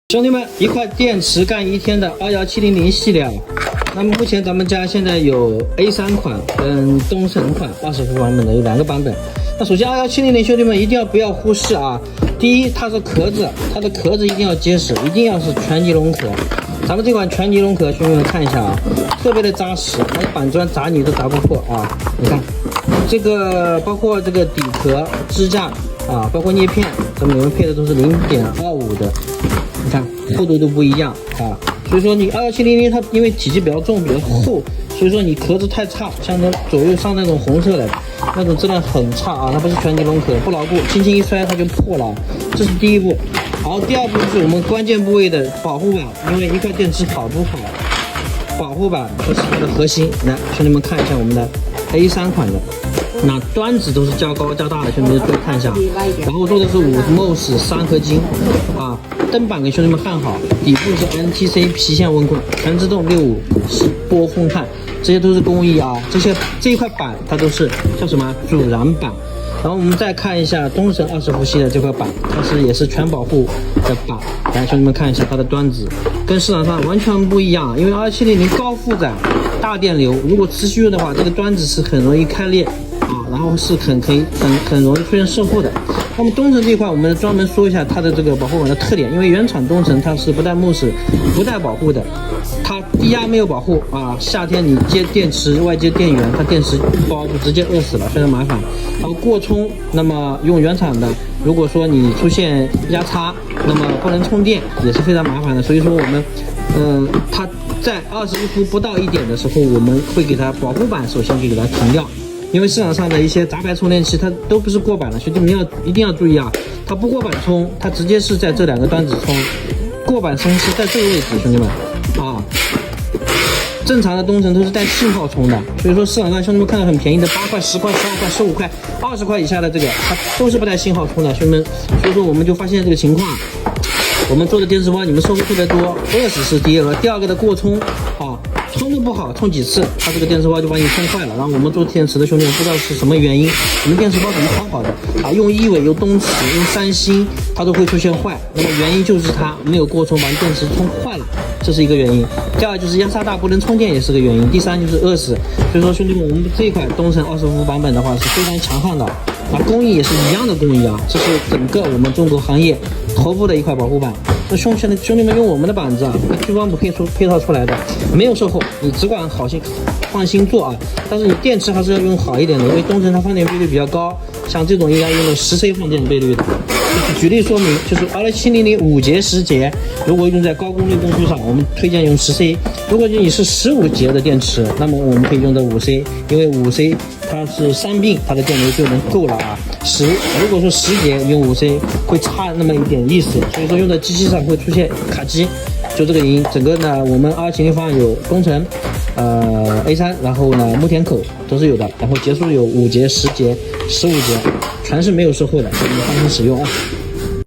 兄弟们，一块电池干一天的21700系列啊。那么目前咱们家现在有 A3 款跟东神款20伏版本的有2个版本。那首先21700兄弟们一定不要忽视啊。第一，它是壳子，它的壳子一定要结实，一定要是全尼龙壳。咱们这款全尼龙壳，兄弟们看一下啊，特别的扎实，它的板砖砸你都砸不破啊。你看，这个包括这个底壳、支架啊，包括叶片，咱们里面配的都是0.25的。你看厚度都不一样啊，所以说你21700它因为体积比较重比较厚，所以说你壳子太差，像那左右上那种红色的那种质量很差啊，它不是全尼龙壳，不牢固，轻轻一摔它就破了，这是第一步。好，第二步就是我们关键部位的保护板，因为一块电池跑不好，保护板这是它的核心。来，兄弟们看一下我们的 A3 款的。那端子都是较高较大的，兄弟们注意看一下。然后做的是5mos 3合金啊，灯板给兄弟们焊好，底部是 NTC 皮线温控，全自动65波烘炭，这些都是工艺啊。这一块板它都是叫什么阻燃板。然后我们再看一下东神20伏系的这块板，它也是全保护的板。来，兄弟们看一下它的端子，跟市场上完全不一样，因为21700高负载、大电流，如果持续用的话，这个端子是很容易开裂。然后是很容易出现射破的。那么东神这一块，我们专门说一下它的这个保护板的特点，因为原厂东神它是不带慕斯、不带保护的，它低压没有保护啊，夏天你接电池外接电源，它电池一爆就直接饿死了，非常麻烦。然后过充，那么用原厂的，如果说你出现压差，那么不能充电也是非常麻烦的。所以说我们，它在21伏不到1点的时候，我们会给它保护板首先就给它停掉。因为市场上的一些杂牌充电器，它都不是过板的，兄弟们一定要注意啊！它不过板充，它直接是在这2个端子充，过板充是在这个位置，兄弟们啊！正常的东神都是带信号充的，所以说市场上兄弟们看到很便宜的8块、10块、12块、15块、20块以下的这个，它都是不带信号充的，兄弟们。所以说我们就发现这个情况，我们做的电池包你们收获特别多，饿死是第一个，第二个的过充啊。充的不好，充几次，它这个电池包就把你充坏了。然后我们做电池的兄弟们不知道是什么原因，我们电池包怎么好好的啊，用依伟、用东磁、用三星，它都会出现坏。那么原因就是它没有过充，把电池充坏了，这是一个原因。第二就是压差大不能充电也是个原因。第三就是饿死。所以说兄弟们，我们这一款东神20伏版本的话是非常强悍的啊，工艺也是一样的工艺啊，这是整个我们中国行业头部的一块保护板。那兄弟们用我们的板子啊，聚光谱配套出来的，没有售后，你只管放心做啊。但是你电池还是要用好一点的，因为东神它放电倍率比较高，像这种应该用了10C 放电倍率的。举例说明，就是21700 5节、10节，如果用在高功率工序上，我们推荐用10C。如果你是15节的电池，那么我们可以用到5C，因为5C它是3并，它的电流就能够了啊。如果说10节用5C 会差那么一点意思，所以说用在机器上会出现卡机，就这个原因。整个呢，我们21700方案有东神、A3，然后呢木田口都是有的，然后节数有5节、10节、15节，全是没有售后的，所以你们放心使用啊。